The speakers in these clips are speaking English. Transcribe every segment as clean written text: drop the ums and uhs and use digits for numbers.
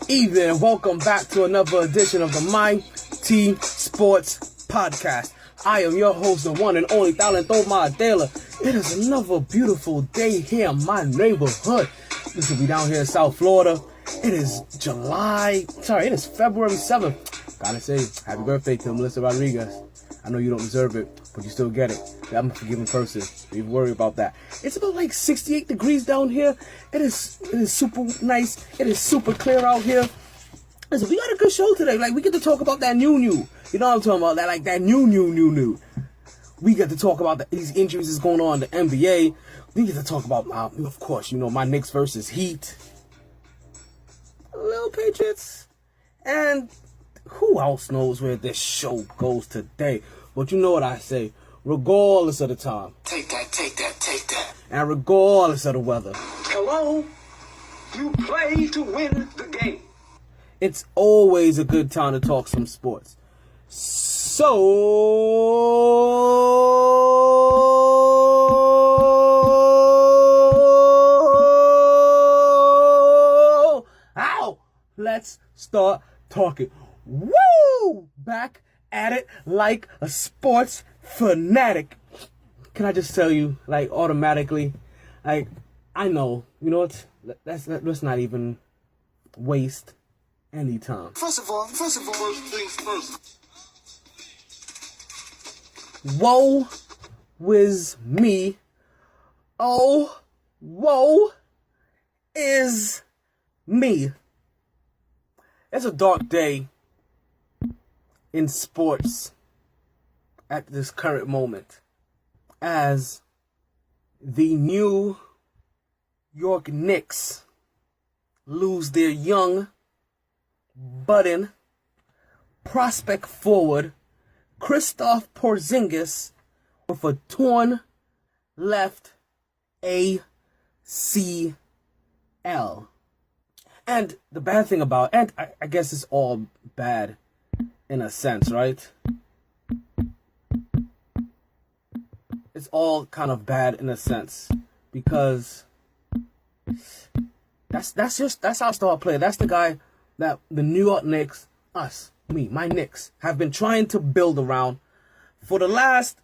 evening and welcome back to another edition of the myTsports podcast. I am your host, the one and only Talento Madela. It is another beautiful day here in my neighborhood. This will be down here in South Florida. It is February 7th. Gotta say, happy birthday to Melissa Rodriguez. I know you don't deserve it, but you still get it. I'm a forgiving person. Don't even worry about that. It's about like 68 degrees down here. It is super nice. It is super clear out here. Listen, we got a good show today. Like, we get to talk about that new. You know what I'm talking about? That new. We get to talk about these injuries that's going on in the NBA. We get to talk about, of course, my Knicks versus Heat. Little Patriots. And who else knows where this show goes today? But you know what I say. Regardless of the time. Take that. And regardless of the weather. Hello? You play to win the game. It's always a good time to talk some sports. So, let's start talking. Woo! Back at it like a sports fanatic. Can I just tell you, automatically, I know, you know what? Let's not even waste any time. First of all, first things first. Woe is me. Oh, woe is me. It's a dark day in sports at this current moment as the New York Knicks lose their young, budding, prospect forward, Kristaps Porzingis, with a torn left ACL. And the bad thing about it, and I guess it's all bad in a sense, right? It's all kind of bad in a sense because that's our star player. That's the guy that the New York Knicks, my Knicks, have been trying to build around for the last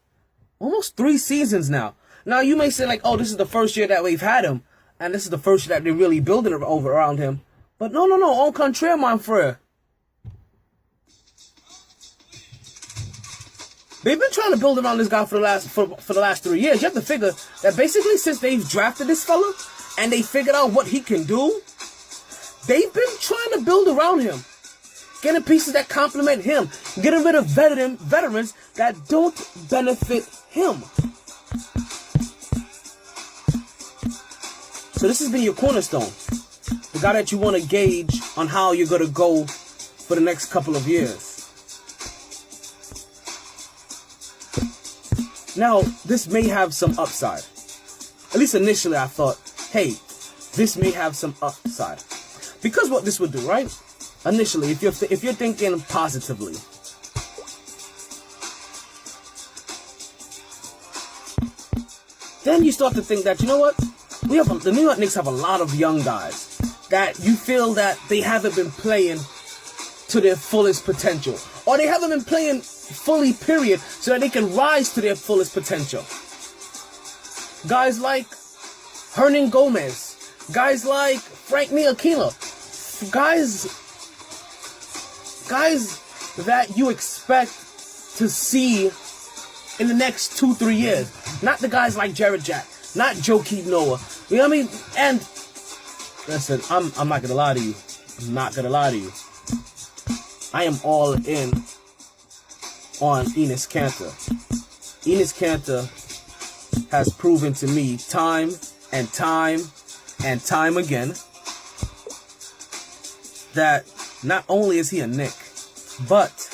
almost 3 seasons now. Now you may say this is the first year that we've had him, and this is the first year that they're really building around him. But no, au contraire, my frère. They've been trying to build around this guy for the last 3 years. You have to figure that basically since they've drafted this fella and they figured out what he can do, they've been trying to build around him. Getting pieces that complement him. Getting rid of veterans that don't benefit him. So this has been your cornerstone. The guy that you want to gauge on how you're going to go for the next couple of years. Now, this may have some upside. At least initially I thought, hey, this may have some upside. Because what this would do, right? Initially, if you're thinking positively. Then you start to think that, you know what? The New York Knicks have a lot of young guys that you feel that they haven't been playing to their fullest potential. Or they haven't been playing fully, period, so that they can rise to their fullest potential. Guys like Hernan Gomez. Guys like Frank Ntilikina. Guys that you expect to see in the next 2-3 years. Not the guys like Jared Jack. Not Joakim Noah. You know what I mean? And listen, I'm not gonna lie to you. I am all in on Enes Kanter. Enes Kanter has proven to me time and time again that not only is he a Knick, but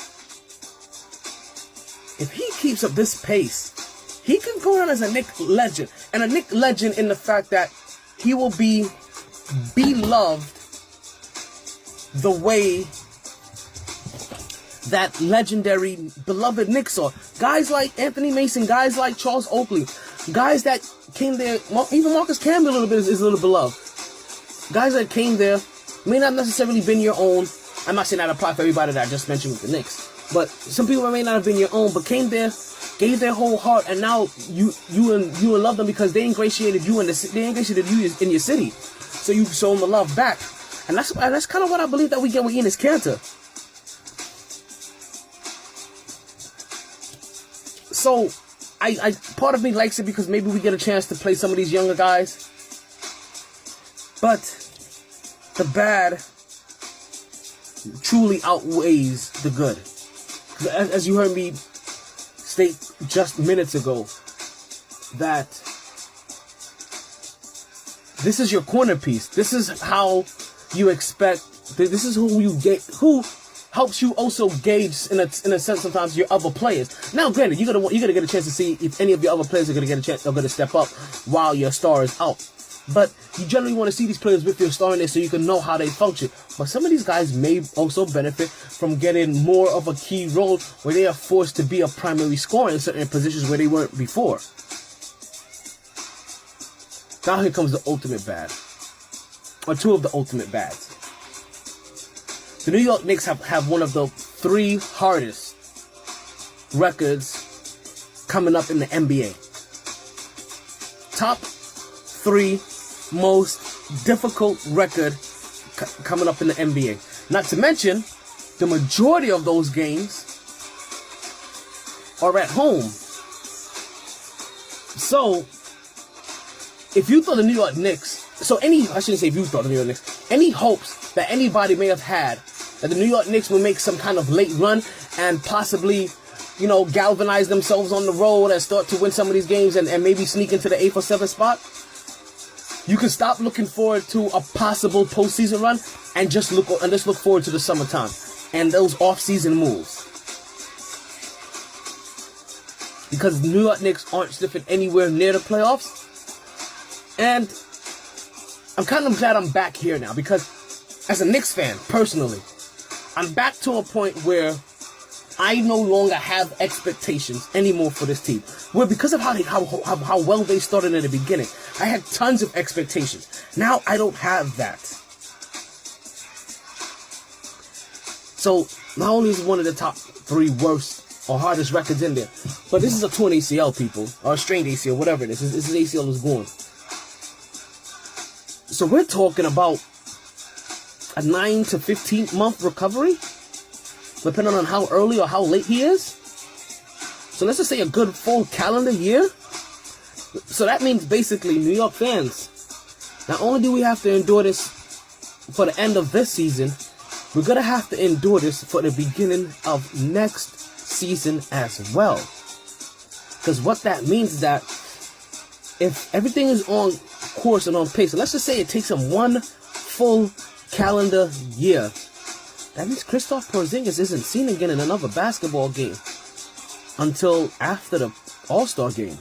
if he keeps up this pace, he can go on as a Knick legend. And a Knick legend in the fact that he will be beloved the way that legendary, beloved Knicks are. Guys like Anthony Mason, guys like Charles Oakley, guys that came there, even Marcus Camby a little bit is a little beloved. Guys that came there may not necessarily been your own. I'm not saying that apply for everybody that I just mentioned with the Knicks, but some people may not have been your own, but came there, gave their whole heart, and now you love them because they ingratiated you in your city, so you show them the love back, and that's kind of what I believe that we get with Enes Kanter. So I part of me likes it because maybe we get a chance to play some of these younger guys, but the bad truly outweighs the good. As you heard me state just minutes ago, that this is your corner piece. This is how you expect. This is who you get. Who helps you also gauge in a sense sometimes your other players. Now, granted, you're gonna get a chance to see if any of your other players are gonna step up while your star is out. But you generally want to see these players with your star in there so you can know how they function. But some of these guys may also benefit from getting more of a key role where they are forced to be a primary scorer in certain positions where they weren't before. Now here comes the ultimate bad. Or two of the ultimate bads. The New York Knicks have one of the 3 hardest records coming up in the NBA. Top 3 most difficult record coming up in the NBA. Not to mention, the majority of those games are at home. So, if you thought the New York Knicks, I shouldn't say if you thought the New York Knicks, any hopes that anybody may have had that the New York Knicks will make some kind of late run and possibly, galvanize themselves on the road and start to win some of these games and maybe sneak into the 8th or 7th spot, you can stop looking forward to a possible postseason run and just look forward to the summertime and those off-season moves. Because the New York Knicks aren't sniffing anywhere near the playoffs. And I'm kind of glad I'm back here now because as a Knicks fan, personally, I'm back to a point where I no longer have expectations anymore for this team. Well, because of how well they started in the beginning, I had tons of expectations. Now I don't have that. So not only is it one of the top 3 worst or hardest records in there, but this is a torn ACL, people, or a strained ACL, whatever it is. This ACL is gone. So we're talking about a 9 to 15 month recovery, depending on how early or how late he is. So let's just say a good full calendar year. So that means basically, New York fans, not only do we have to endure this for the end of this season, we're going to have to endure this for the beginning of next season as well. Because what that means is that if everything is on course and on pace, so let's just say it takes him 1 full calendar year, that means Kristaps Porzingis isn't seen again in another basketball game until after the All-Star game.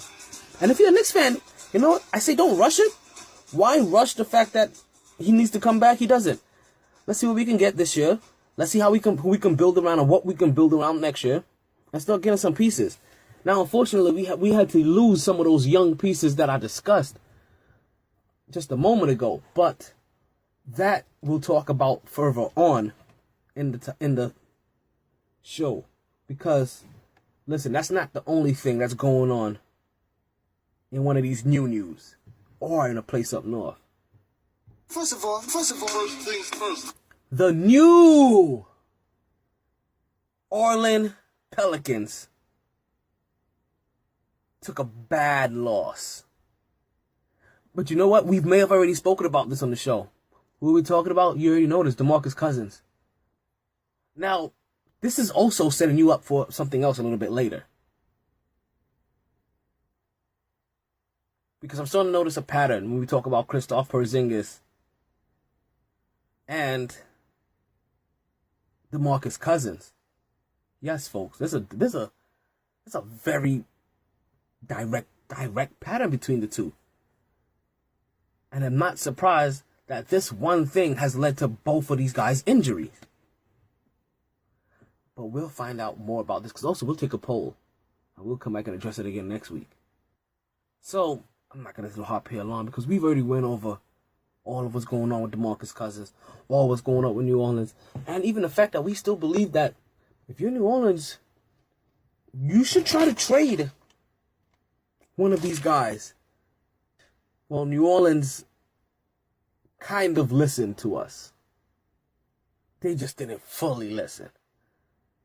And if you're a Knicks fan, you know what? I say don't rush it. Why rush the fact that he needs to come back? He doesn't. Let's see what we can get this year. Let's see who we can build around and what we can build around next year. And start getting some pieces. Now, unfortunately, we had to lose some of those young pieces that I discussed just a moment ago. But that we'll talk about further on in the show. Because, listen, that's not the only thing that's going on in one of these new news or in a place up north. First of all, first things first. The New Orleans Pelicans took a bad loss. But you know what? We may have already spoken about this on the show. Who are we talking about? You already know this, DeMarcus Cousins. Now, this is also setting you up for something else a little bit later. Because I'm starting to notice a pattern when we talk about Kristaps Porzingis and DeMarcus Cousins. Yes, folks, there's a very direct pattern between the two. And I'm not surprised that this one thing has led to both of these guys' injuries. But we'll find out more about this, because also we'll take a poll. And we'll come back and address it again next week. So, I'm not going to hop here long, because we've already went over all of what's going on with DeMarcus Cousins, all what's going on with New Orleans, and even the fact that we still believe that if you're New Orleans, you should try to trade one of these guys. Well, New Orleans kind of listened to us. They just didn't fully listen.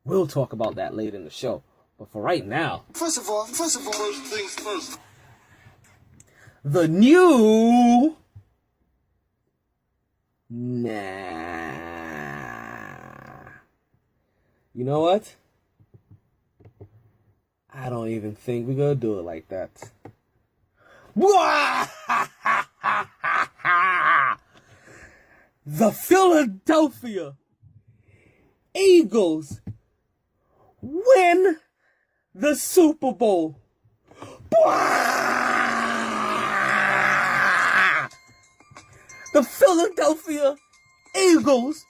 We'll talk about that later in the show. But for right now, First of all, first things first. the new... Nah. You know what? I don't even think we're gonna do it like that. The Philadelphia Eagles win the Super Bowl. The Philadelphia Eagles,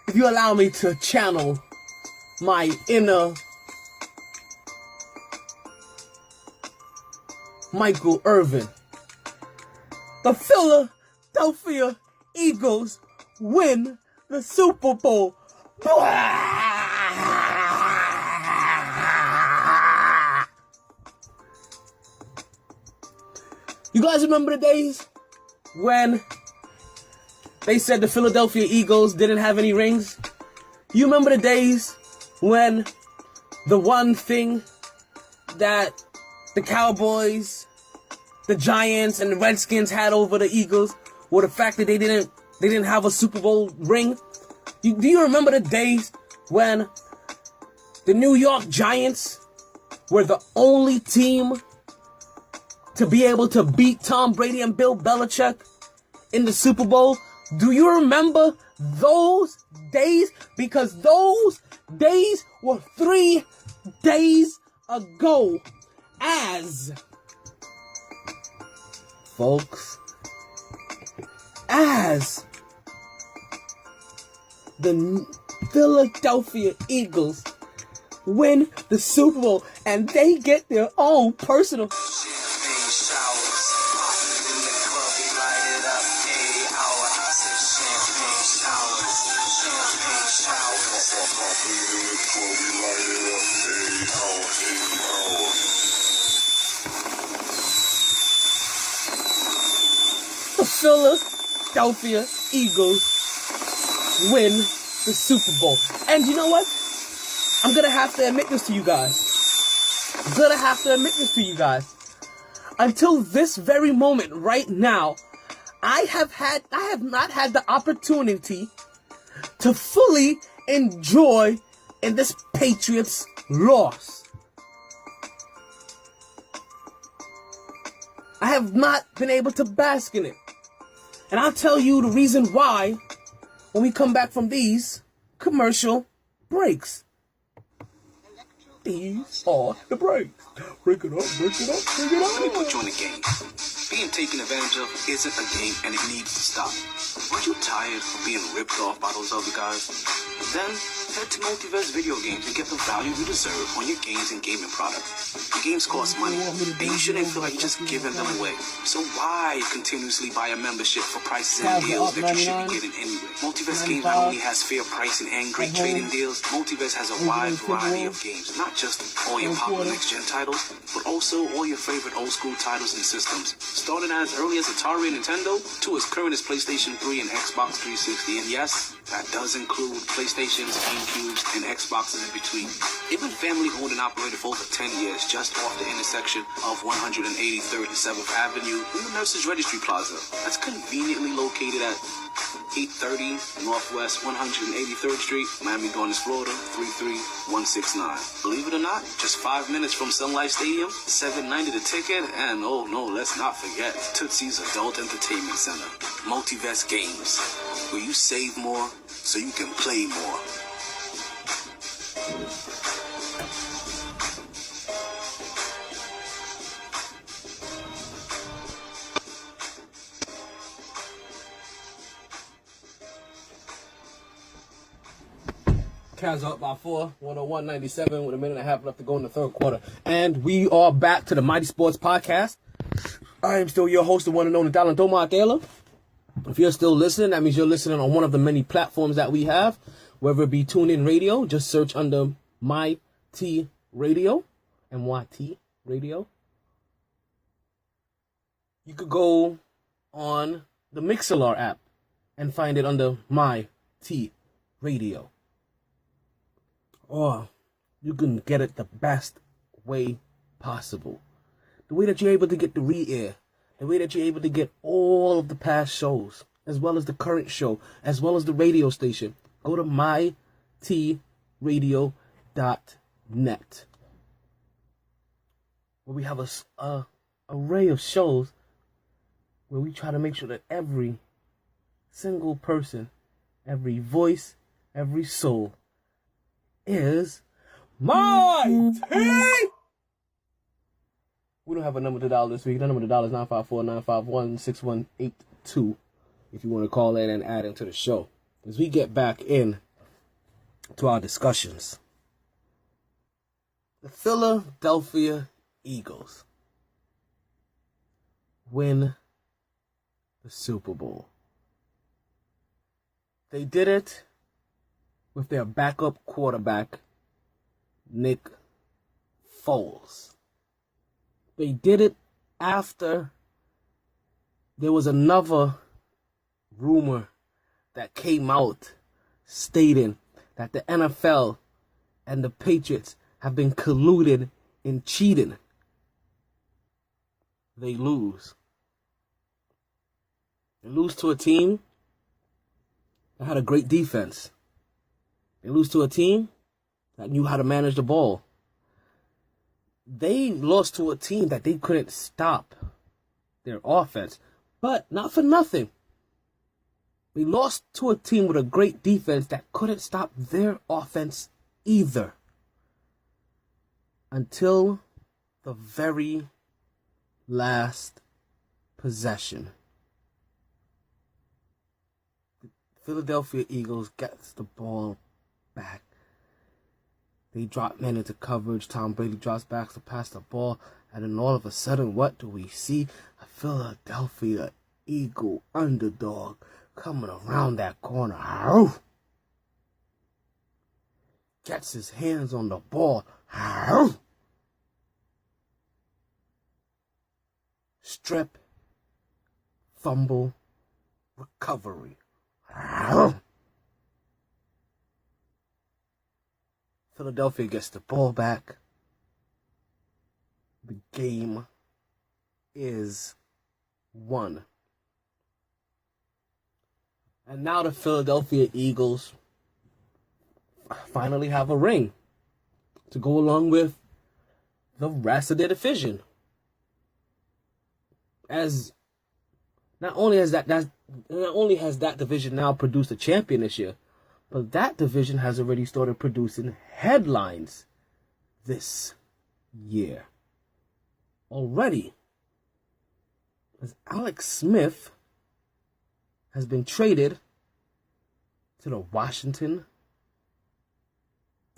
if you allow me to channel my inner Michael Irvin. The Philadelphia Eagles win the Super Bowl. You guys remember the days when they said the Philadelphia Eagles didn't have any rings? You remember the days when the one thing that the Cowboys, the Giants, and the Redskins had over the Eagles were the fact that they didn't have a Super Bowl ring? Do you remember the days when the New York Giants were the only team to be able to beat Tom Brady and Bill Belichick in the Super Bowl? Do you remember those days? Because those days were 3 days ago. As the Philadelphia Eagles win the Super Bowl and they get their own personal Champagne showers, popping in the club, we light it up. 8 hour, I said champagne showers, champagne showers. Popping in the club, we light it up. 8 hours, 8 hours. The Philadelphia Eagles win the Super Bowl. And you know what? I'm gonna have to admit this to you guys. Until this very moment right now, I have not had the opportunity to fully enjoy in this Patriots loss. I have not been able to bask in it. And I'll tell you the reason why when we come back from these commercial breaks. These are the breaks. Break it up. Let me put you on the game. Being taken advantage of isn't a game and it needs to stop. Aren't you tired of being ripped off by those other guys? Then head to Multiverse Video Games and get the value you deserve on your games and gaming products. The games cost money, and you shouldn't feel like just giving them away. So why continuously buy a membership for prices and deals that you should be getting anyway? Multiverse Games not only has fair pricing and great trading deals, Multiverse has a wide variety of games, not just all your popular next-gen titles, but also all your favorite old-school titles and systems. Starting as early as Atari and Nintendo, to as current as PlayStation 3 and Xbox 360, and yes, that does include PlayStations, GameCubes, and Xboxes in between. They've been family-owned and operated for over 10 years, just off the intersection of 183rd and 7th Avenue in the Nurses Registry Plaza. That's conveniently located at 830 Northwest 183rd Street, Miami Gardens, Florida 33169. Believe it or not, just 5 minutes from Sun Life Stadium, $7.90 the ticket, and oh no, let's not forget Tootsie's Adult Entertainment Center. Multiverse Games, where you save more so you can play more. Cavs up by 4, 101-97 with a minute and a half left to go in the third quarter. And we are back to the myTsports podcast. I am still your host, the one and only Dalton Tomar Taylor. If you're still listening, that means you're listening on one of the many platforms that we have, whether it be TuneIn Radio. Just search under myT Radio, MYT Radio. You could go on the Mixlr app and find it under myT Radio. Or you can get it the best way possible. The way that you're able to get the re-air. The way that you're able to get all of the past shows, as well as the current show, as well as the radio station. Go to mytradio.net, where we have a array of shows where we try to make sure that every single person, every voice, every soul is my team. We don't have a number to dial this week. The number to dial is 954-951-6182 if you want to call in and add into the show. As we get back in to our discussions, the Philadelphia Eagles win the Super Bowl. They did it with their backup quarterback, Nick Foles. They did it after there was another rumor that came out stating that the NFL and the Patriots have been colluded in cheating. They lose. They lose to a team that had a great defense. They lose to a team that knew how to manage the ball. They lost to a team that they couldn't stop their offense. But not for nothing. They lost to a team with a great defense that couldn't stop their offense either. Until the very last possession. The Philadelphia Eagles gets the ball back. They drop men into coverage. Tom Brady drops back to pass the ball. And then all of a sudden, what do we see? A Philadelphia Eagle underdog coming around that corner. Ow! Gets his hands on the ball. Ow! Strip. Fumble. Recovery. Ow! Philadelphia gets the ball back. The game is won. And now the Philadelphia Eagles finally have a ring to go along with the rest of their division. As not only has that division now produced a champion this year, but that division has already started producing headlines this year. Already, as Alex Smith has been traded to the Washington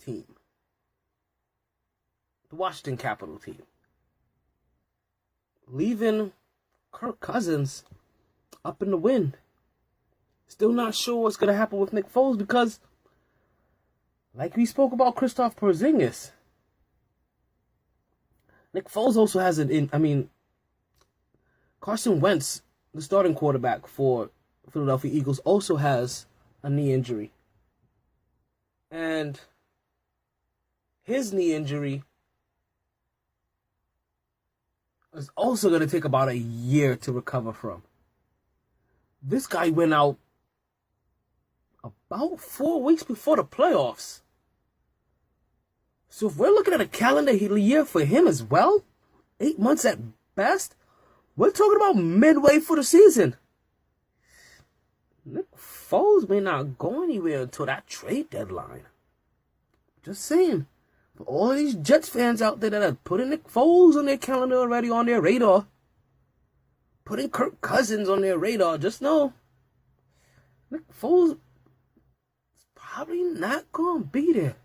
team. The Washington Capitol team. Leaving Kirk Cousins up in the wind. Still not sure what's going to happen with Nick Foles because, like we spoke about Christoph Porzingis, Nick Foles also has Carson Wentz, the starting quarterback for Philadelphia Eagles, also has a knee injury. And his knee injury is also going to take about a year to recover from. This guy went out about 4 weeks before the playoffs. So if we're looking at a calendar year for him as well, 8 months at best, we're talking about midway for the season. Nick Foles may not go anywhere until that trade deadline. Just saying. For all these Jets fans out there that are putting Nick Foles on their calendar already, on their radar, putting Kirk Cousins on their radar, just know Nick Foles is probably not going to be there.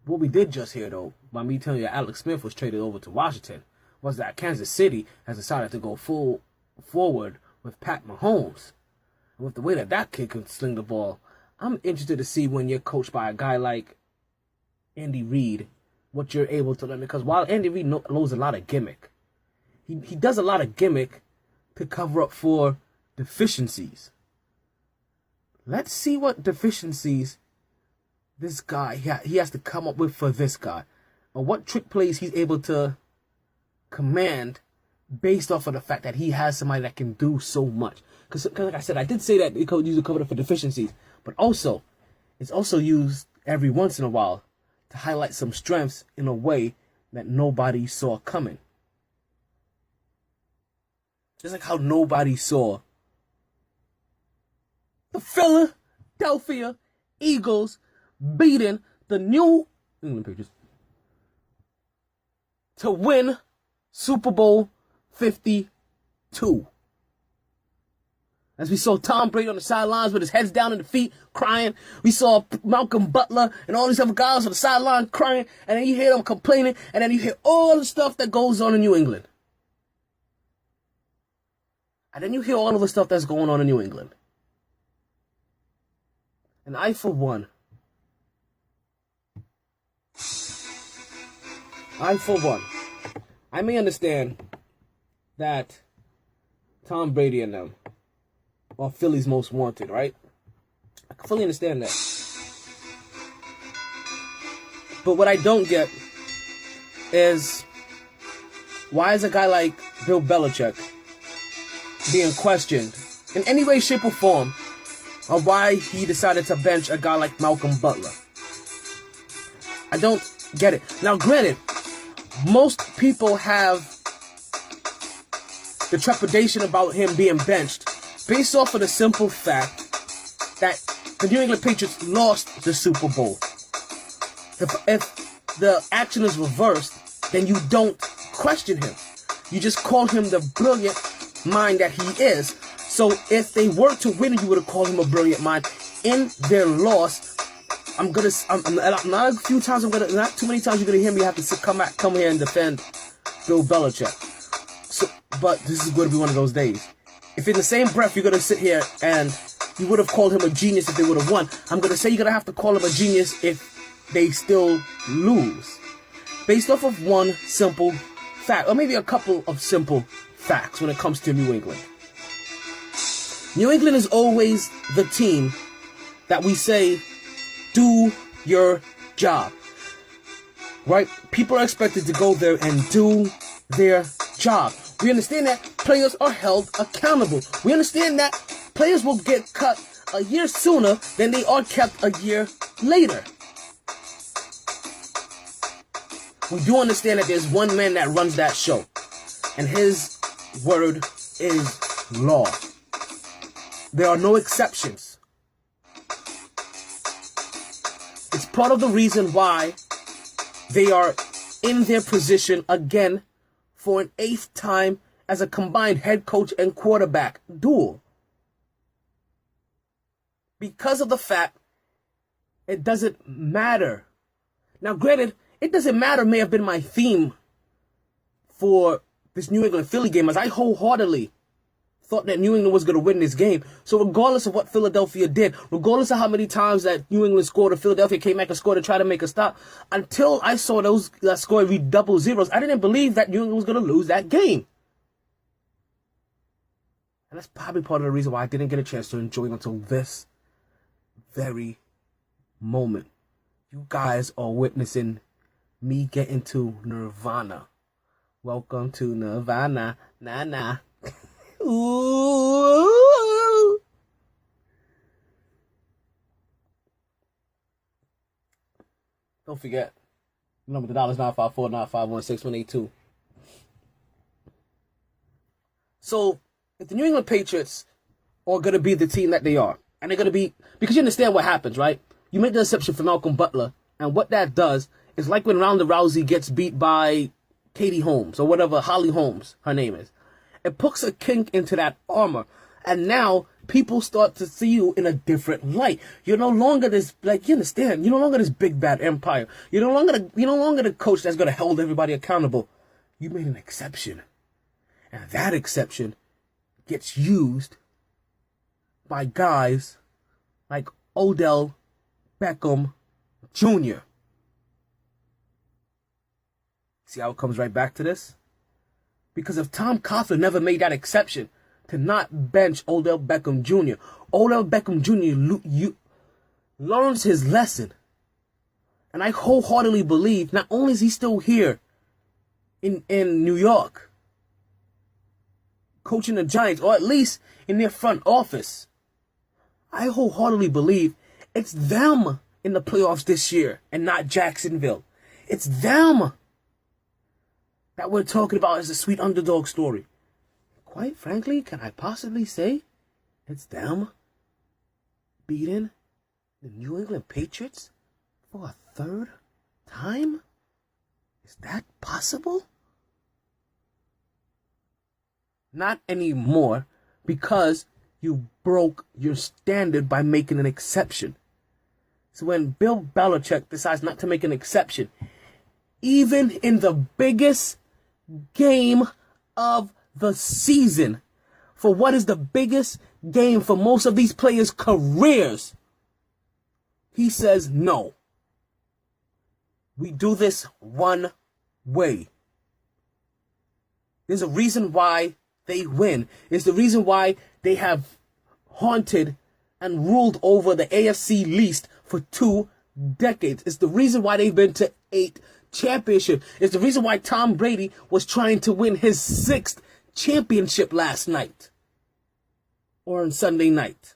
What we did just hear, though, by me telling you Alex Smith was traded over to Washington, was that Kansas City has decided to go full forward with Pat Mahomes. And with the way that kid can sling the ball, I'm interested to see when you're coached by a guy like Andy Reid, what you're able to learn. Because while Andy Reid knows a lot of gimmick, he does a lot of gimmick to cover up for deficiencies. Let's see what deficiencies this guy, he has to come up with for this guy. Or what trick plays he's able to command based off of the fact that he has somebody that can do so much. Because like I said, I did say that he could use it covered up for deficiencies. But also, it's also used every once in a while to highlight some strengths in a way that nobody saw coming. Just like how nobody saw the Philadelphia Eagles beating the New England Patriots to win Super Bowl 52. As we saw Tom Brady on the sidelines with his heads down in the feet, crying. We saw Malcolm Butler and all these other guys on the sideline crying. And then you hear them complaining. And then you hear all the stuff that goes on in New England. And then you hear all of the stuff that's going on in New England. And I, for one, I may understand that Tom Brady and them are Philly's most wanted, right? I can fully understand that. But what I don't get is, why is a guy like Bill Belichick being questioned in any way, shape, or form of why he decided to bench a guy like Malcolm Butler? I don't get it. Now, granted, most people have the trepidation about him being benched based off of the simple fact that the New England Patriots lost the Super Bowl. If the action is reversed, then you don't question him. You just call him the brilliant mind that he is. So if they were to win, you would have called him a brilliant mind. In their loss, not too many times you're gonna hear me have to come here and defend Bill Belichick. So, but this is going to be one of those days. If in the same breath you're gonna sit here and you would have called him a genius if they would have won, I'm gonna say you're gonna have to call him a genius if they still lose, based off of one simple fact, or maybe a couple of simple facts when it comes to New England. New England is always the team that we say, do your job, right? People are expected to go there and do their job. We understand that players are held accountable. We understand that players will get cut a year sooner than they are kept a year later. We do understand that there's one man that runs that show, and his word is law. There are no exceptions. It's part of the reason why they are in their position again for an 8th time as a combined head coach and quarterback duel. Because of the fact it doesn't matter. Now, granted, it doesn't matter may have been my theme for this New England Philly game, as I wholeheartedly thought that New England was going to win this game. So regardless of what Philadelphia did, regardless of how many times that New England scored or Philadelphia came back and scored to try to make a stop, until I saw that score read double zeros, I didn't believe that New England was going to lose that game. And that's probably part of the reason why I didn't get a chance to enjoy it until this very moment. You guys are witnessing me get into Nirvana. Welcome to Nirvana. Nah. Ooh. Don't forget, number the dollars 954-951-6182. So, if the New England Patriots are going to be the team that they are, and they're going to be, because you understand what happens, right? You make the exception for Malcolm Butler, and what that does is like when Ronda Rousey gets beat by Katie Holmes, or whatever, Holly Holmes, her name is. It puts a kink into that armor. And now people start to see you in a different light. You're no longer this, like, you understand, you're no longer this big bad empire. You're no longer the coach that's going to hold everybody accountable. You made an exception. And that exception gets used by guys like Odell Beckham Jr. See how it comes right back to this? Because if Tom Coughlin never made that exception to not bench Odell Beckham Jr., Odell Beckham Jr. Learns his lesson. And I wholeheartedly believe not only is he still here in New York, coaching the Giants, or at least in their front office, I wholeheartedly believe it's them in the playoffs this year and not Jacksonville. It's them that we're talking about as a sweet underdog story. Quite frankly, can I possibly say it's them beating the New England Patriots for a third time? Is that possible? Not anymore, because you broke your standard by making an exception. So when Bill Belichick decides not to make an exception, even in the biggest game of the season, for what is the biggest game for most of these players' careers, he says, no. We do this one way. There's a reason why they win. It's the reason why they have haunted and ruled over the AFC least for 2 decades. It's the reason why they've been to 8 championships. It's the reason why Tom Brady was trying to win his 6th championship last night, or on Sunday night.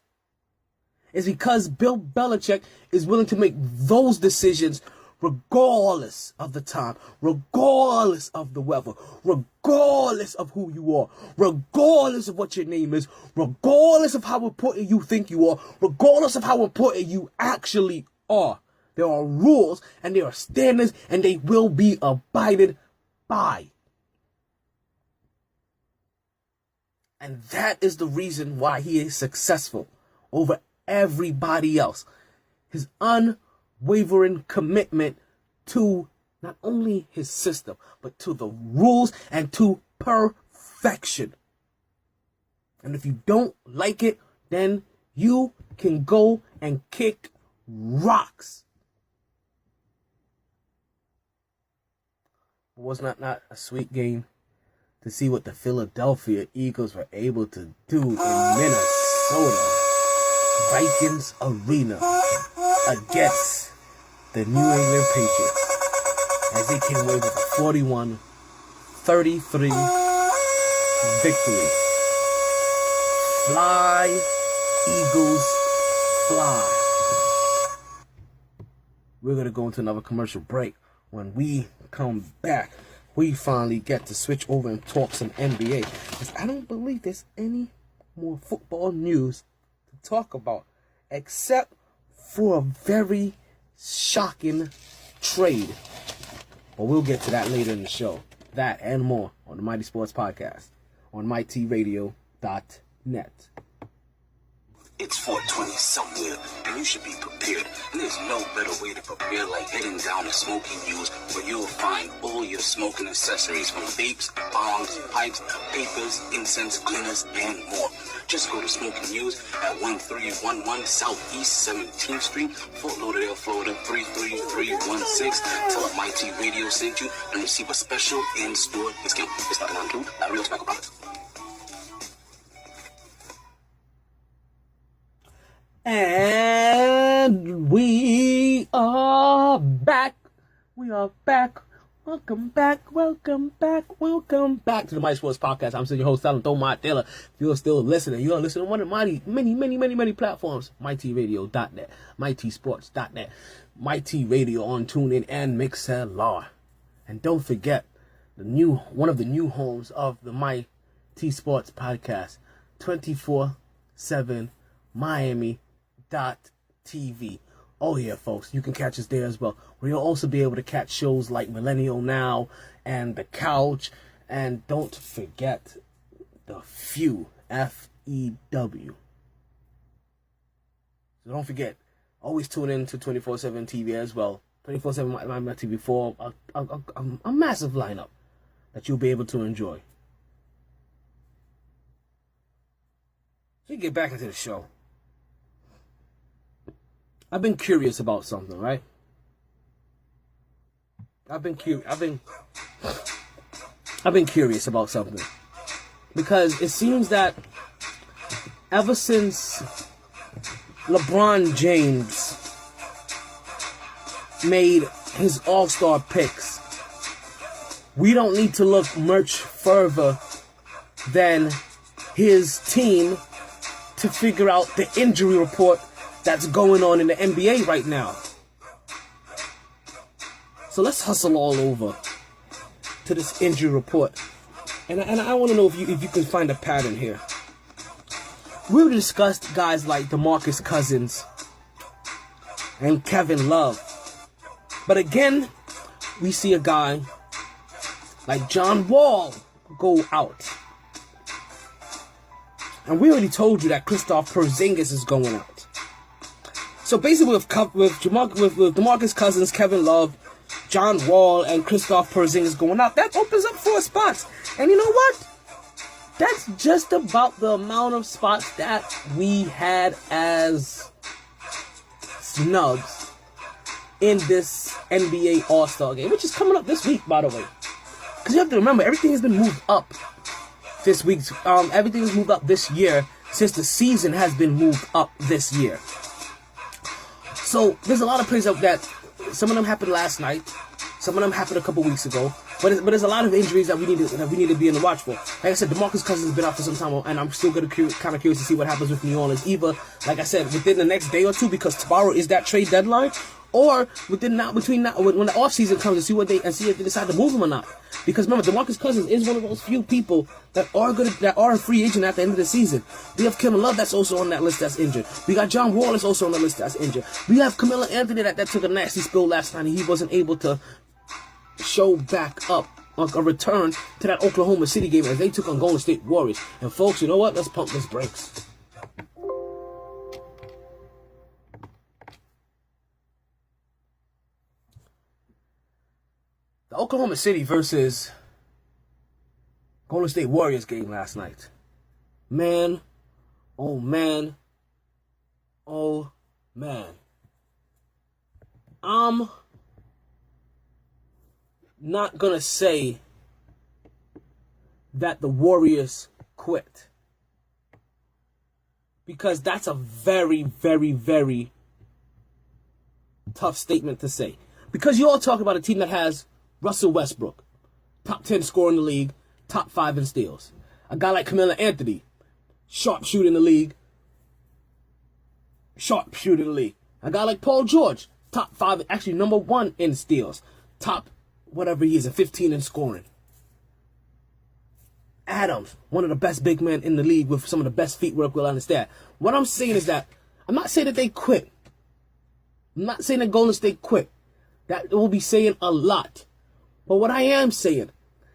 It's because Bill Belichick is willing to make those decisions regardless of the time, regardless of the weather, regardless of who you are, regardless of what your name is, regardless of how important you think you are, regardless of how important you actually are. There are rules and there are standards, and they will be abided by. And that is the reason why he is successful over everybody else. His unwavering commitment to not only his system, but to the rules and to perfection. And if you don't like it, then you can go and kick rocks. It was not a sweet game to see what the Philadelphia Eagles were able to do in Minnesota Vikings Arena against the New England Patriots, as they came away with a 41-33 victory. Fly, Eagles, fly. We're going to go into another commercial break. When we come back, we finally get to switch over and talk some NBA. Because I don't believe there's any more football news to talk about, except for a very shocking trade. But we'll get to that later in the show. That and more on the Mighty Sports Podcast on mytradionet. It's 420 somewhere, and you should be prepared. And there's no better way to prepare like heading down to Smoking News, where you'll find all your smoking accessories from vapes, bongs, pipes, papers, incense, cleaners, and more. Just go to Smoking News at 1311 Southeast 17th Street, Fort Lauderdale, Florida 33316. Tell them MyT Radio sent you and receive a special in-store discount. It's not an undo, not real tobacco products. And we are back. We are back. Welcome back. Welcome back. Welcome back to the myTsports Podcast. I'm still your host, Talent Omar Taylor. If you're still listening, you're listening on one of many platforms. mytradionet, mytsports.net, MyT Radio on TuneIn and MixLR. And don't forget one of the new homes of the myTsports Podcast, 24/7 Miami.TV. Oh yeah, folks, you can catch us there as well. We'll also be able to catch shows like Millennial Now and The Couch. And don't forget The Few, F-E-W. So don't forget, always tune in to 24/7 TV as well. 24/7 Miami TV for a massive lineup that you'll be able to enjoy. So we get back into the show. I've been curious about something, right? I've been curious about something. Because it seems that ever since LeBron James made his All-Star picks, we don't need to look much further than his team to figure out the injury report that's going on in the NBA right now. So let's hustle all over to this injury report. And I want to know if you can find a pattern here. We've discussed guys like DeMarcus Cousins and Kevin Love. But again, we see a guy like John Wall go out. And we already told you that Kristaps Porzingis is going out. So basically with DeMarcus Cousins, Kevin Love, John Wall, and Kristaps Porzingis going out, that opens up 4 spots. And you know what? That's just about the amount of spots that we had as snubs in this NBA All-Star game, which is coming up this week, by the way. Because you have to remember, everything has been moved up this week. Everything has moved up this year since the season has been moved up this year. So there's a lot of plays up that some of them happened last night, some of them happened a couple weeks ago. But there's a lot of injuries that we need to be in the watch for. Like I said, DeMarcus Cousins has been out for some time, and I'm still kind of curious to see what happens with New Orleans. Either, like I said, within the next day or two, because tomorrow is that trade deadline, or between now when the offseason comes, and see if they decide to move him or not. Because remember, DeMarcus Cousins is one of those few people that are a free agent at the end of the season. We have Kevin Love that's also on that list that's injured. We got John Wall that's also on the list that's injured. We have Carmelo Anthony that took a nasty spill last night, and he wasn't able to show back up a return to that Oklahoma City game as they took on Golden State Warriors. And folks, you know what? Let's pump this brakes. The Oklahoma City versus Golden State Warriors game last night. Man, oh man, oh man. I'm not gonna say that the Warriors quit, because that's a very, very, very tough statement to say. Because you all talk about a team that has Russell Westbrook, top 10 scorer in the league, top 5 in steals. A guy like Carmelo Anthony, sharpshooter in the league. A guy like Paul George, top 5, actually number 1 in steals. Top whatever he is, a 15 in scoring. Adams, one of the best big men in the league with some of the best feet work, we'll understand. What I'm saying is that, I'm not saying that they quit. I'm not saying that Golden State quit. That will be saying a lot. But what I am saying,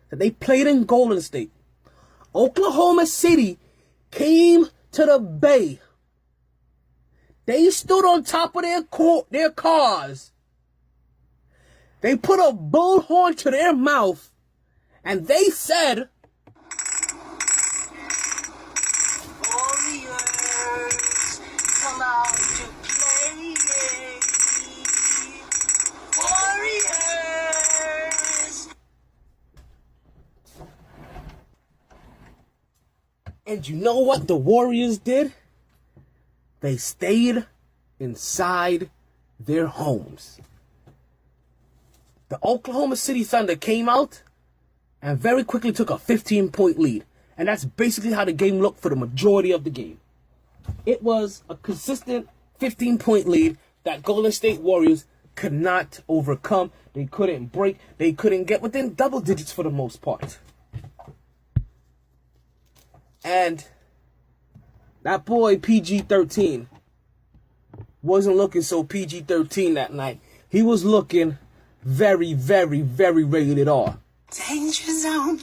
that they played in Golden State. Oklahoma City came to the Bay. They stood on top of their cars. They put a bullhorn to their mouth, and they said, "Warriors, come out to play. Warriors." And you know what the Warriors did? They stayed inside their homes. The Oklahoma City Thunder came out and very quickly took a 15-point lead. And that's basically how the game looked for the majority of the game. It was a consistent 15-point lead that Golden State Warriors could not overcome. They couldn't break. They couldn't get within double digits for the most part. And that boy PG-13 wasn't looking so PG-13 that night. He was looking very, very, very rated R. Danger zone.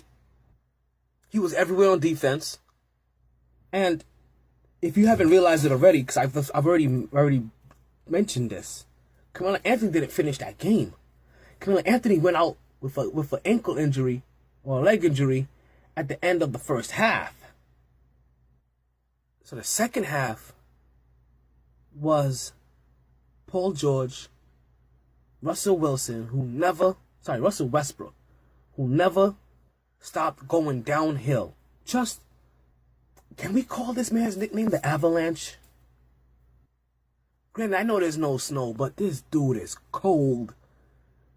He was everywhere on defense. And if you haven't realized it already, because I've already mentioned this, Carmelo Anthony didn't finish that game. Carmelo Anthony went out with an ankle injury or a leg injury at the end of the first half. So the second half was Paul George, Russell Westbrook, who never stopped going downhill. Just, can we call this man's nickname the Avalanche? Granted, I know there's no snow, but this dude is cold.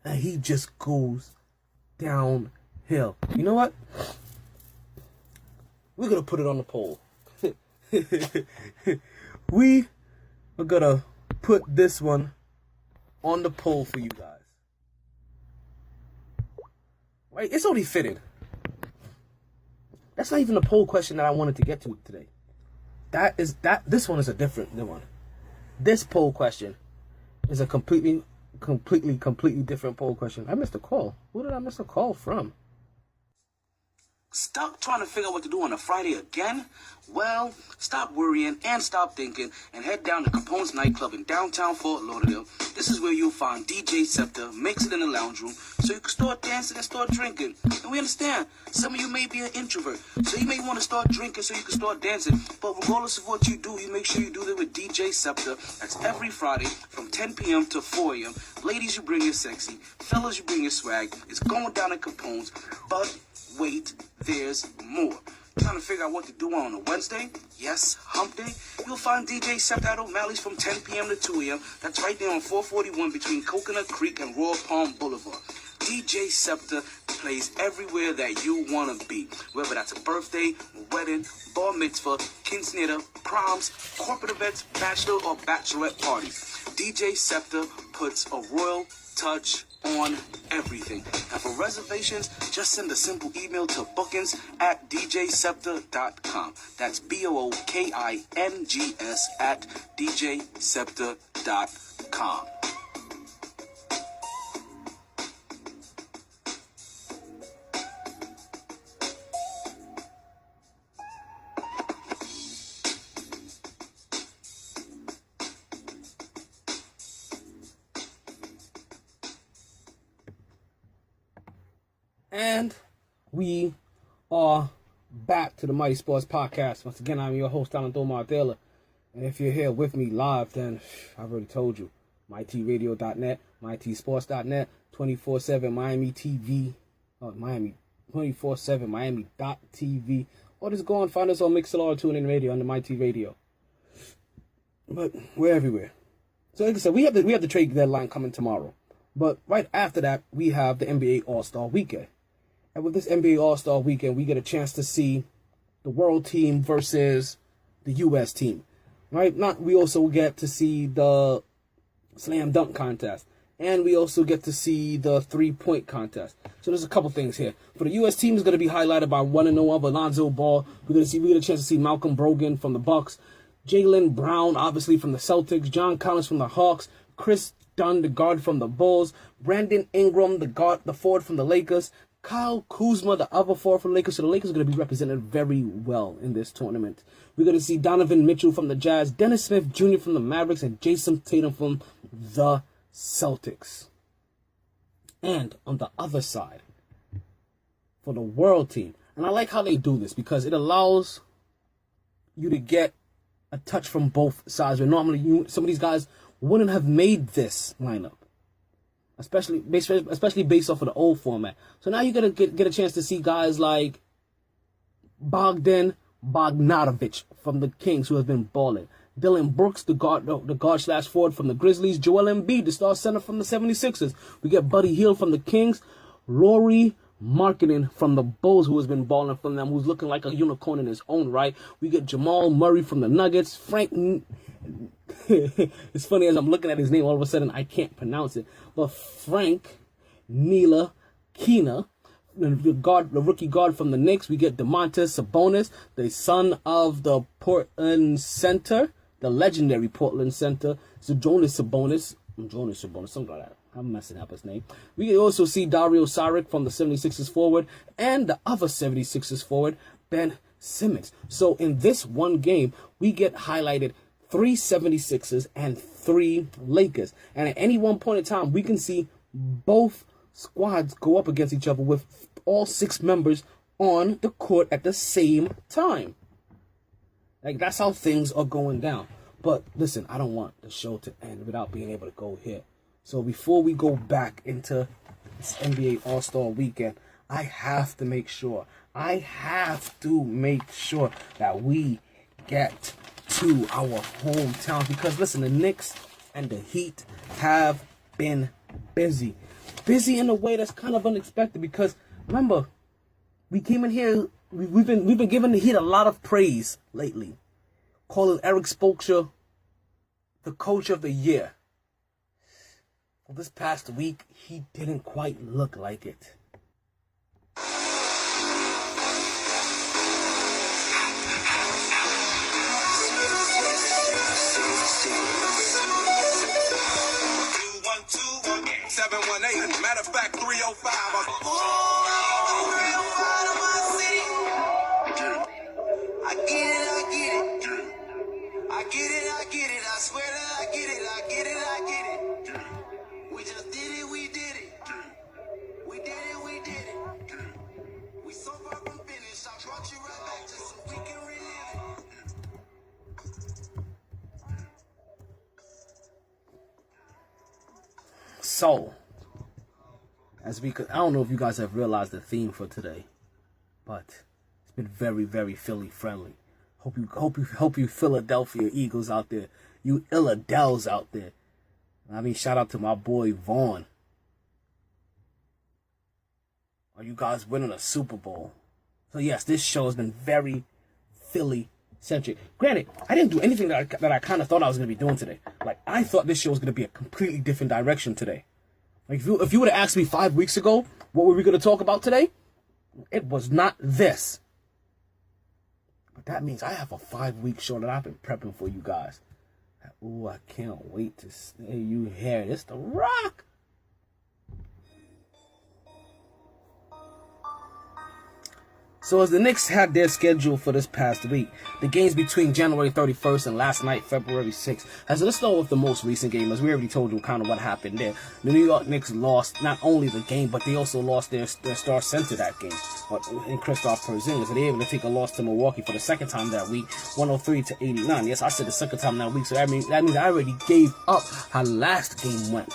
And he just goes downhill. You know what? We're going to put it on the poll. We are going to put this one on the poll for you guys. Right? It's only fitting. That's not even the poll question that I wanted to get to today. This one is a different one. This poll question is a completely different poll question. I missed a call. Who did I miss a call from? Stuck trying to figure out what to do on a Friday again? Well, stop worrying and stop thinking and head down to Capone's nightclub in downtown Fort Lauderdale. This is where you'll find DJ Scepter, makes it in the lounge room, so you can start dancing and start drinking. And we understand, some of you may be an introvert, so you may want to start drinking so you can start dancing. But regardless of what you do, you make sure you do that with DJ Scepter. That's every Friday from 10 p.m. to 4 a.m. Ladies, you bring your sexy. Fellas, you bring your swag. It's going down at Capone's, but wait, there's more. Trying to figure out what to do on a Wednesday? Yes, hump day? You'll find DJ Scepter at O'Malley's from 10 p.m. to 2 a.m. That's right there on 441 between Coconut Creek and Royal Palm Boulevard. DJ Scepter plays everywhere that you want to be. Whether that's a birthday, wedding, bar mitzvah, quinceanera, proms, corporate events, bachelor or bachelorette parties. DJ Scepter puts a royal touch on everything. And for reservations, just send a simple email to bookings@djscepter.com. That's bookings@djscepter.com. And we are back to the Mighty Sports Podcast. Once again, I'm your host, Alan Mardella. And if you're here with me live, then I've already told you. mytradionet, mytsports.net, 24/7 Miami TV, 24/7 Miami.tv. Or just go and find us on Mixlr or TuneIn Radio on the Mighty Radio. But we're everywhere. So like I said, we have the trade deadline coming tomorrow. But right after that, we have the NBA All-Star Weekend. And with this NBA All-Star Weekend, we get a chance to see the world team versus the U.S. team. Right? We also get to see the slam dunk contest. And we also get to see the three-point contest. So there's a couple things here. For the U.S. team, is going to be highlighted by one and no other Lonzo Ball. We get a chance to see Malcolm Brogdon from the Bucks, Jaylen Brown, obviously from the Celtics, John Collins from the Hawks, Chris Dunn, the guard from the Bulls, Brandon Ingram, the forward from the Lakers, Kyle Kuzma, the other forward from the Lakers. So the Lakers are going to be represented very well in this tournament. We're going to see Donovan Mitchell from the Jazz, Dennis Smith Jr. from the Mavericks, and Jason Tatum from the Celtics. And on the other side, for the world team, and I like how they do this because it allows you to get a touch from both sides. Where normally some of these guys wouldn't have made this lineup, especially based off of the old format. So now you're gonna get a chance to see guys like Bogdan Bogdanović from the Kings, who has been balling. Dylan Brooks, the guard/forward from the Grizzlies. Joel Embiid, the star center from the 76ers. We get Buddy Hield from the Kings. Lauri Markkanen from the Bulls, who has been balling from them, who's looking like a unicorn in his own right. We get Jamal Murray from the Nuggets. Frank... It's funny, as I'm looking at his name, all of a sudden I can't pronounce it. But Frank Ntilikina, the rookie guard from the Knicks. We get Domantas Sabonis, the son of the Portland Center, the legendary Portland Center. So Jonas Sabonis, something like that. I'm messing up his name. We also see Dario Saric from the 76ers forward and the other 76ers forward, Ben Simmons. So in this one game, we get highlighted 3 76ers and 3 Lakers. And at any one point in time, we can see both squads go up against each other with all 6 members on the court at the same time. Like, that's how things are going down. But listen, I don't want the show to end without being able to go here. So before we go back into this NBA All-Star Weekend, I have to make sure that we get to our hometown. Because listen, the Knicks and the Heat have been busy. Busy in a way that's kind of unexpected, because remember, we came in here, we've been giving the Heat a lot of praise lately, calling Eric Spoelstra the coach of the year. Well, this past week, he didn't quite look like it. Matter of fact, 305. I get it. I swear that I get it. We just did it. We did it. We so far from finished. I brought you right back just so we can relive it. So, I don't know if you guys have realized the theme for today, but it's been very, very Philly friendly. Hope you Philadelphia Eagles out there, you Illadels out there. I mean, shout out to my boy Vaughn. Are you guys winning a Super Bowl? So yes, this show has been very Philly centric. Granted, I didn't do anything that I kind of thought I was going to be doing today. Like, I thought this show was going to be a completely different direction today. Like, if you would have asked me 5 weeks ago, what were we going to talk about today? It was not this. But that means I have a 5-week show that I've been prepping for you guys. Ooh, I can't wait to see you hear it. It's The Rock. So as the Knicks had their schedule for this past week, the games between January 31st and last night, February 6th. As let's start with the most recent game, as we already told you kind of what happened there. The New York Knicks lost not only the game, but they also lost their star center that game, in Kristaps Porzingis. So they were able to take a loss to Milwaukee for the second time that week, 103-89. Yes, I said the second time that week, so that means I already gave up how last game went.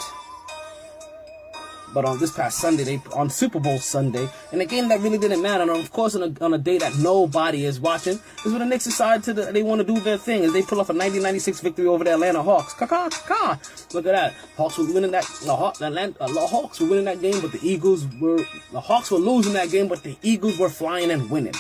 But on this past Sunday, on Super Bowl Sunday, in a game that really didn't matter, and of course on a day that nobody is watching, is when the Knicks decide they want to do their thing, as they pull off a 90-96 victory over the Atlanta Hawks. Look at that. Hawks were winning that. Hawks were winning that game, but the Hawks were losing that game, but the Eagles were flying and winning.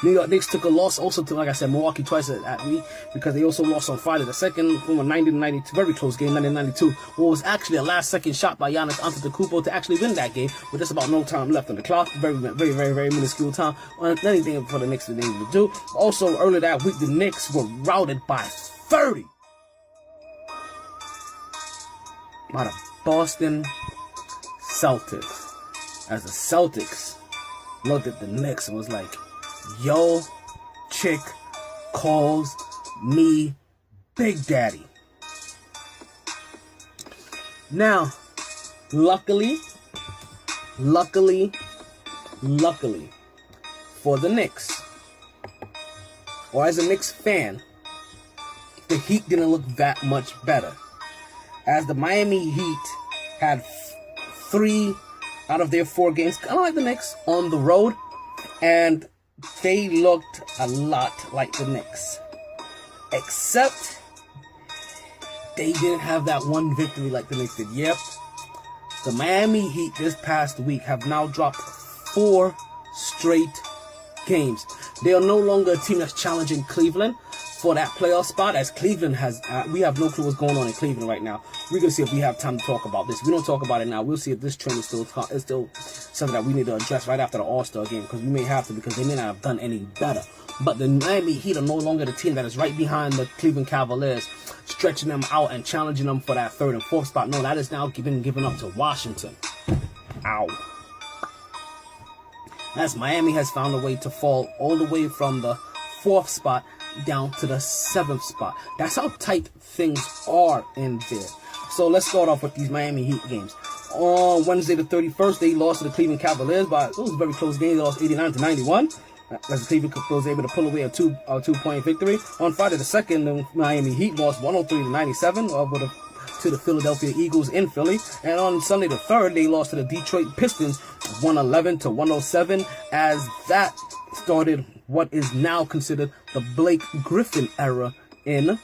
New York Knicks took a loss also to, like I said, Milwaukee twice that week, because they also lost on Friday. The second from a 90-92, very close game, 90-92. What was actually a last-second shot by Giannis Antetokounmpo to actually win that game, with just about no time left on the clock. Very, very, very, very minuscule time. Anything for the Knicks to be able to do. Also, earlier that week, the Knicks were routed by 30 by the Boston Celtics. As the Celtics looked at the Knicks and was like, yo, chick calls me Big Daddy. Now, luckily for the Knicks, or as a Knicks fan, the Heat didn't look that much better, as the Miami Heat had 3 out of their 4 games, kind of like the Knicks, on the road, and they looked a lot like the Knicks, except they didn't have that one victory like the Knicks did. Yep, the Miami Heat this past week have now dropped 4 straight games. They are no longer a team that's challenging Cleveland for that playoff spot, as Cleveland has, we have no clue what's going on in Cleveland right now. We're going to see if we have time to talk about this. If we don't talk about it now, we'll see if this trend is still something that we need to address right after the All-Star game, because we may have to, because they may not have done any better. But the Miami Heat are no longer the team that is right behind the Cleveland Cavaliers, stretching them out and challenging them for that 3rd and 4th spot. No, that is now given up to Washington. Ow. As Miami has found a way to fall all the way from the 4th spot down to the 7th spot. That's how tight things are in there. So let's start off with these Miami Heat games. On Wednesday the 31st, they lost to the Cleveland Cavaliers, but it was a very close game. They lost 89-91. as Cleveland was able to pull away a 2-point victory. On Friday the 2nd, the Miami Heat lost 103-97 to the Philadelphia Eagles in Philly. And on Sunday the 3rd, they lost to the Detroit Pistons 111-107, as that started what is now considered the Blake Griffin era in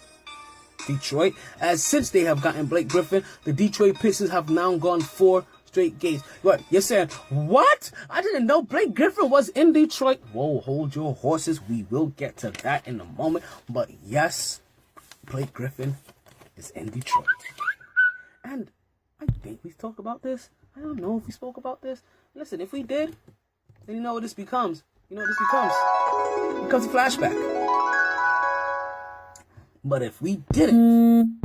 Detroit. As since they have gotten Blake Griffin, the Detroit Pistons have now gone 4 straight games. What? You're saying, what? I didn't know Blake Griffin was in Detroit. Whoa, hold your horses. We will get to that in a moment. But yes, Blake Griffin is in Detroit. And I think we talked about this. I don't know if we spoke about this. Listen, if we did, then you know what this becomes. You know what this becomes? It becomes a flashback. But if we didn't,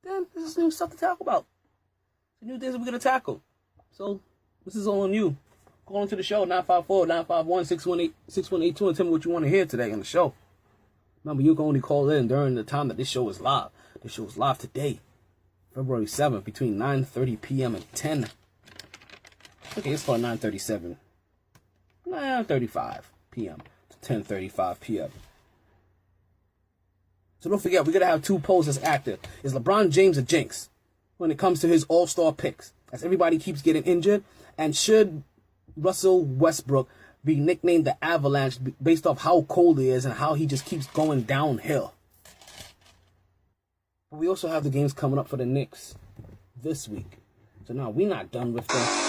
then this is new stuff to talk about. New things we're going to tackle. So, this is all on you. Call into the show, 954-951-6182, and tell me what you want to hear today on the show. Remember, you can only call in during the time that this show is live. This show is live today, February 7th, between 9:30 p.m. and 10. Okay, it's called 9:37. 9:35 p.m. to 10:35 p.m. So don't forget, we're going to have 2 polls that's active. Is LeBron James a jinx when it comes to his all-star picks, as everybody keeps getting injured? And should Russell Westbrook be nicknamed the Avalanche based off how cold he is and how he just keeps going downhill? But we also have the games coming up for the Knicks this week. So now we're not done with them.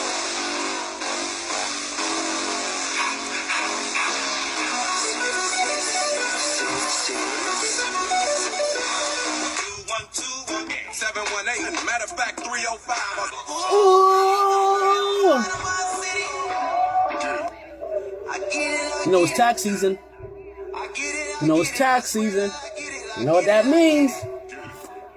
Matter of fact, 305. Oh! You know it's tax season. You know it's tax season. You know what that means.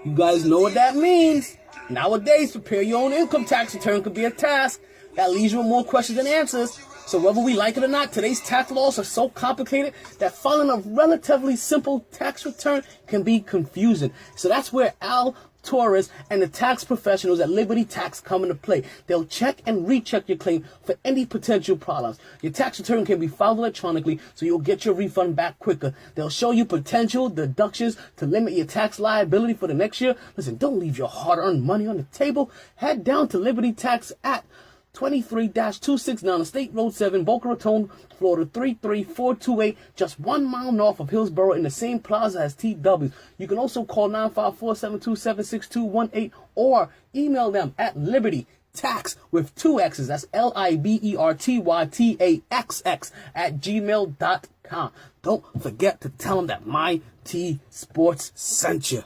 You guys know what that means. Nowadays, prepare your own income tax return could be a task. That leaves you with more questions than answers. So whether we like it or not, today's tax laws are so complicated that filing a relatively simple tax return can be confusing. So that's where Al Torres and the tax professionals at Liberty Tax come into play. They'll check and recheck your claim for any potential problems. Your tax return can be filed electronically, so you'll get your refund back quicker. They'll show you potential deductions to limit your tax liability for the next year. Listen, don't leave your hard-earned money on the table. Head down to Liberty Tax at 23-269 State Road 7, Boca Raton, Florida 33428, just 1 mile north of Hillsborough in the same plaza as TW. You can also call 954-727-6218 or email them at Liberty Tax with 2 X's. That's LIBERTYTAXX at gmail.com. Don't forget to tell them that myTsports sent you.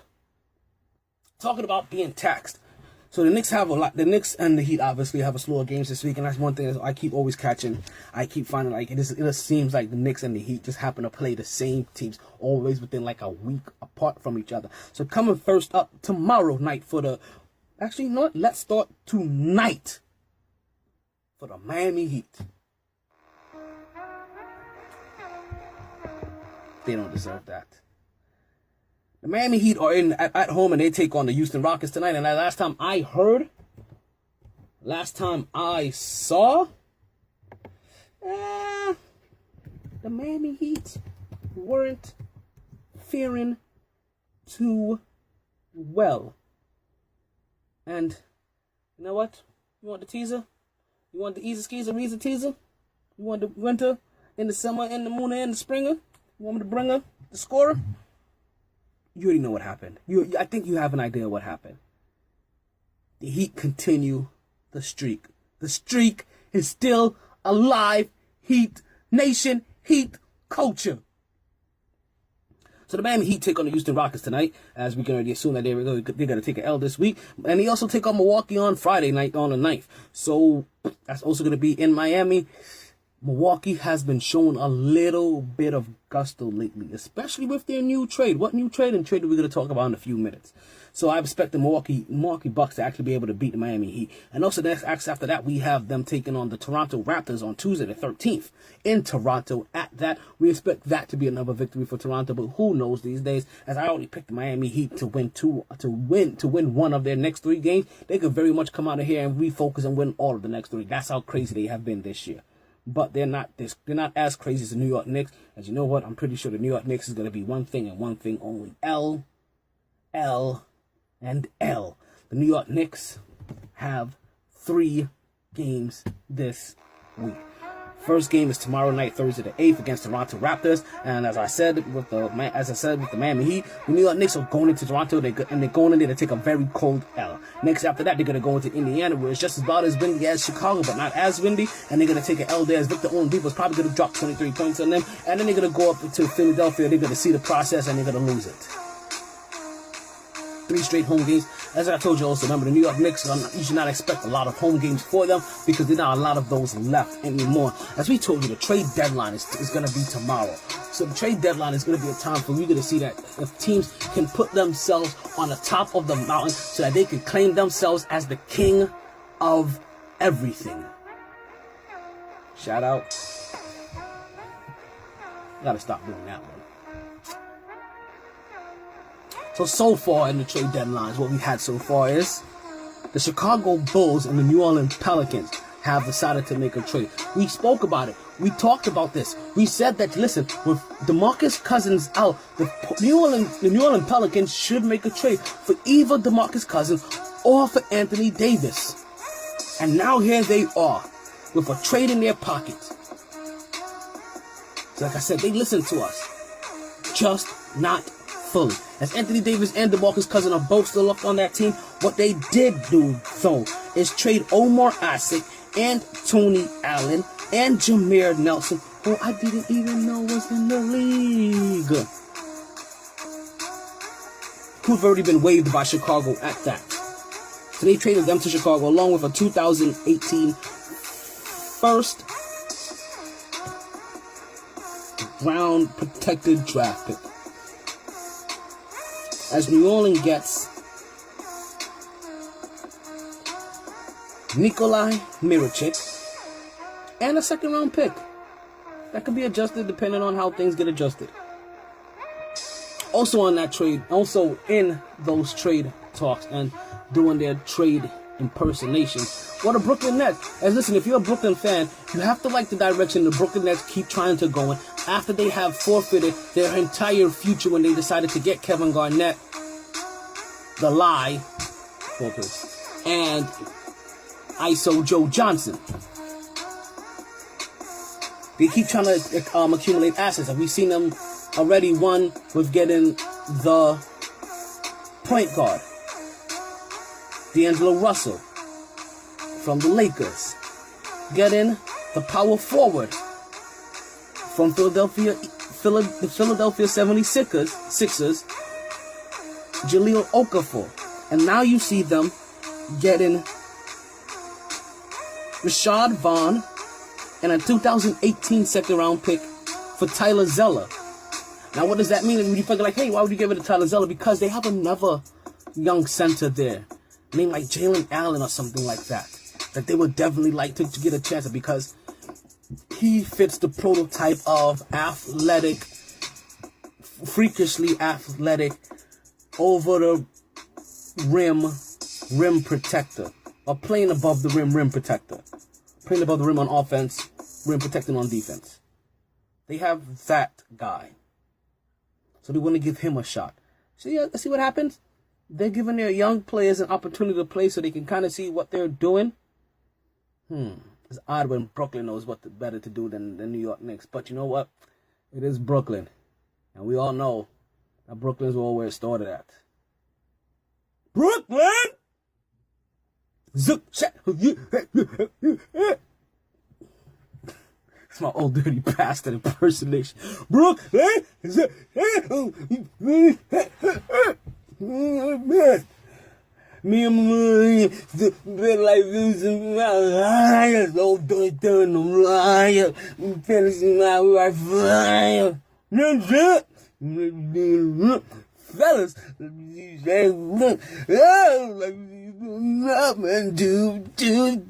Talking about being taxed. So the Knicks have a lot. The Knicks and the Heat obviously have a slew of games this week, and that's one thing that I keep always catching. I keep finding like it just seems like the Knicks and the Heat just happen to play the same teams always within like a week apart from each other. So coming first up tomorrow night for the, actually, you know what? Let's start tonight for the Miami Heat. They don't deserve that. The Miami Heat are at home and they take on the Houston Rockets tonight. And last time I saw, the Miami Heat weren't faring too well. And you know what? You want the teaser? You want the easy skis and easy teaser? You want the winter in the summer and the moon and the springer? You want me to bring her the scorer? You already know what happened. I think you have an idea what happened. The Heat continue the streak. The streak is still alive. Heat Nation, Heat culture. So the Miami Heat take on the Houston Rockets tonight, as we can already assume that they're going to take an L this week. And they also take on Milwaukee on Friday night on the 9th. So that's also going to be in Miami. Milwaukee has been shown a little bit of gusto lately, especially with their new trade. What new trade? And trade we're going to talk about in a few minutes. So I expect the Milwaukee Bucks to actually be able to beat the Miami Heat. And also after that, we have them taking on the Toronto Raptors on Tuesday the 13th in Toronto. At that, we expect that to be another victory for Toronto, but who knows these days? As I already picked the Miami Heat to win one of their next 3 games, they could very much come out of here and refocus and win all of the next 3. That's how crazy they have been this year. but they're not as crazy as the New York Knicks. As you know what, I'm pretty sure the New York Knicks is going to be one thing and one thing only: L, L, and L. The New York Knicks have 3 games this week. First game is tomorrow night, Thursday the 8th, against Toronto Raptors. And as I said with the Miami Heat, the New York Knicks are going into Toronto, and they're going in there to take a very cold L. Next after that, they're going to go into Indiana, where it's just about as windy as Chicago, but not as windy. And they're going to take an L there, as Victor Oladipo is probably going to drop 23 points on them. And then they're going to go up to Philadelphia. They're going to see the process, and they're going to lose it. 3 straight home games. As I told you also, remember, the New York Knicks, you should not expect a lot of home games for them because there's not a lot of those left anymore. As we told you, the trade deadline is going to be tomorrow. So the trade deadline is going to be a time for you to see that if teams can put themselves on the top of the mountain so that they can claim themselves as the king of everything. Shout out. Gotta stop doing that one. So far in the trade deadlines, what we've had so far is the Chicago Bulls and the New Orleans Pelicans have decided to make a trade. We spoke about it. We talked about this. We said that, listen, with DeMarcus Cousins out, the New Orleans Pelicans should make a trade for either DeMarcus Cousins or for Anthony Davis. And now here they are with a trade in their pocket. So like I said, they listened to us. Just not fully. As Anthony Davis and DeMarcus Cousins are both still up on that team, what they did do, though, is trade Omar Asik and Tony Allen and Jameer Nelson, who I didn't even know was in the league, who've already been waived by Chicago at that. So they traded them to Chicago along with a 2018 first round protected draft pick. As New Orleans gets Nikolai Mirotic and a second round pick that could be adjusted depending on how things get adjusted. Also on that trade, also in those trade talks and doing their trade impersonation, what the Brooklyn Nets. As listen, if you're a Brooklyn fan, you have to like the direction the Brooklyn Nets keep trying to go in after they have forfeited their entire future when they decided to get Kevin Garnett, the lie, focus, and ISO Joe Johnson. They keep trying to accumulate assets. Have we seen them already? One with getting the point guard, D'Angelo Russell from the Lakers, getting the power forward from the Philadelphia 76ers, Jahlil Okafor. And now you see them getting Rashad Vaughn and a 2018 second round pick for Tyler Zeller. Now what does that mean? And you figure like, hey, why would you give it to Tyler Zeller? Because they have another young center there named like Jalen Allen or something like that they would definitely like to get a chance at, because he fits the prototype of athletic, freakishly athletic, over the rim protector, or playing above the rim protector, playing above the rim on offense, rim protecting on defense. They have that guy, so they want to give him a shot. See what happens. They're giving their young players an opportunity to play so they can kind of see what they're doing. It's odd when Brooklyn knows what better to do than the New York Knicks. But you know what? It is Brooklyn. And we all know that Brooklyn's all where it started at. Brooklyn! It's my old dirty bastard impersonation. Brooklyn! Me and my been like losing my life. No doing no liar. Finishing my wife fire. Fellas, look, up and do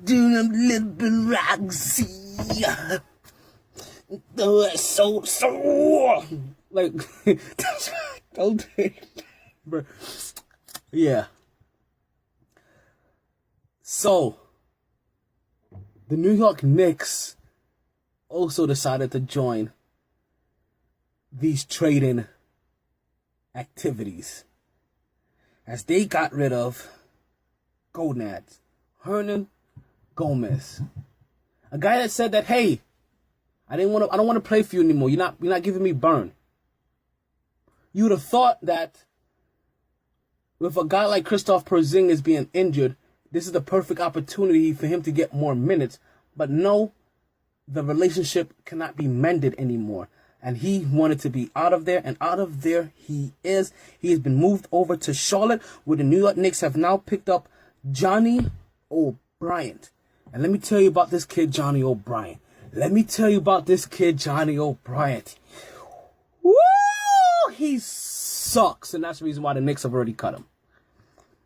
them little bit Roxy. Oh, so like don't bro. Yeah. So, the New York Knicks also decided to join these trading activities as they got rid of Gonads, Hernan Gomez, a guy that said that, hey, I don't want to play for you anymore. You're not giving me burn. You would have thought that with a guy like Kristaps Porzingis being injured, this is the perfect opportunity for him to get more minutes. But no, the relationship cannot be mended anymore. And he wanted to be out of there, and out of there he is. He has been moved over to Charlotte, where the New York Knicks have now picked up Johnny O'Brien. And let me tell you about this kid, Johnny O'Brien. Woo! He sucks, and that's the reason why the Knicks have already cut him.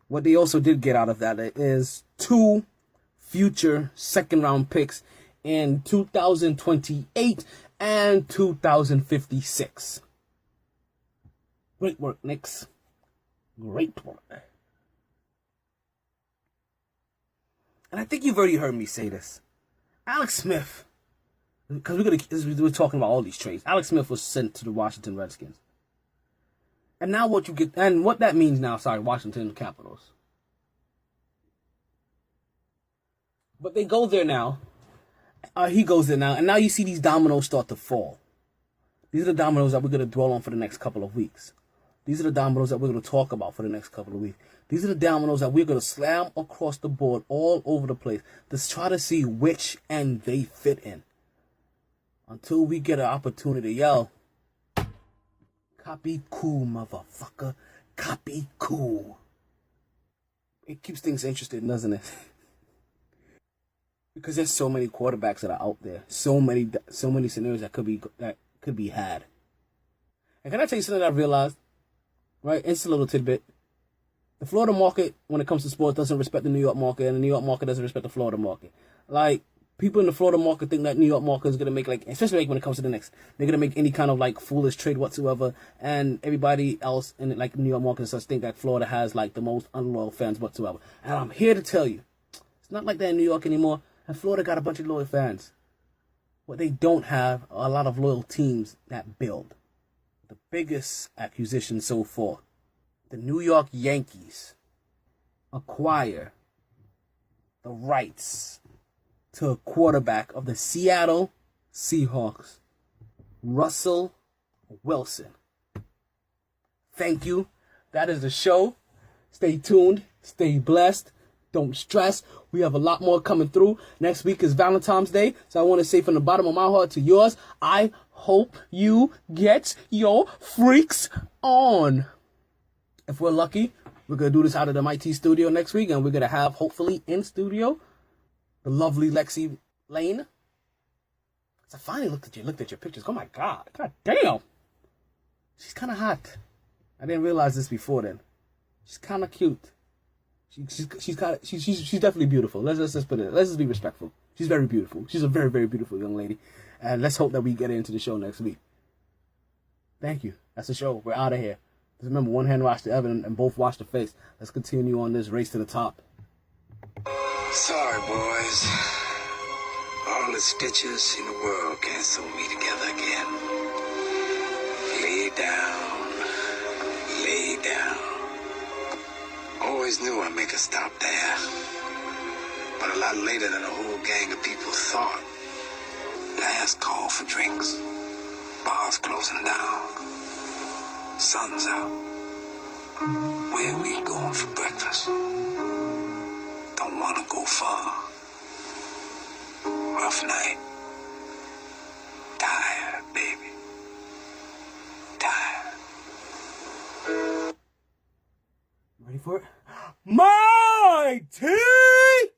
What they also did get out of that is 2 future second-round picks in 2028 and 2056. Great work, Knicks. Great work. And I think you've already heard me say this. Alex Smith, because we're talking about all these trades. Alex Smith was sent to the Washington Redskins. And now what you get, and what that means now, Washington Capitals. But they go there now. He goes there now, and now you see these dominoes start to fall. These are the dominoes that we're going to dwell on for the next couple of weeks. These are the dominoes that we're going to talk about for the next couple of weeks. These are the dominoes that we're going to slam across the board all over the place to try to see which end they fit in. Until we get an opportunity, yo. Copy cool, motherfucker. Copy cool. It keeps things interesting, doesn't it? Because there's so many quarterbacks that are out there. So many scenarios that could be had. And can I tell you something that I realized? Right? It's a little tidbit. The Florida market, when it comes to sports, doesn't respect the New York market, and the New York market doesn't respect the Florida market. Like, people in the Florida market think that New York market is going to make, like, especially like when it comes to the Knicks, they're going to make any kind of, like, foolish trade whatsoever, and everybody else in, like, New York market and such think that Florida has, like, the most unloyal fans whatsoever. And I'm here to tell you, it's not like that in New York anymore, and Florida got a bunch of loyal fans. What they don't have are a lot of loyal teams that build. The biggest acquisition so far, the New York Yankees acquire the rights to a quarterback of the Seattle Seahawks, Russell Wilson. Thank you. That is the show. Stay tuned. Stay blessed. Don't stress. We have a lot more coming through. Next week is Valentine's Day. So I want to say from the bottom of my heart to yours, I hope you get your freaks on. If we're lucky, we're going to do this out of the MyT studio next week. And we're going to have, hopefully, in studio, the lovely Lexi Lane. So I finally looked at your pictures. Oh my God. God damn. She's kind of hot. I didn't realize this before then. She's kind of cute. She's definitely beautiful. Let's just put it. Let's just be respectful. She's very beautiful. She's a very, very beautiful young lady. And let's hope that we get into the show next week. Thank you. That's the show. We're out of here. Just remember, one hand wash the other and both wash the face. Let's continue on this race to the top. Sorry, boys. All the stitches in the world can't sew me together again. Lay down. Lay down. Always knew I'd make a stop there. But a lot later than a whole gang of people thought. Last call for drinks. Bars closing down. Sun's out. Where we going for breakfast? Don't want to go far. Rough night. Tired, baby. Tired. Ready for it? My tea!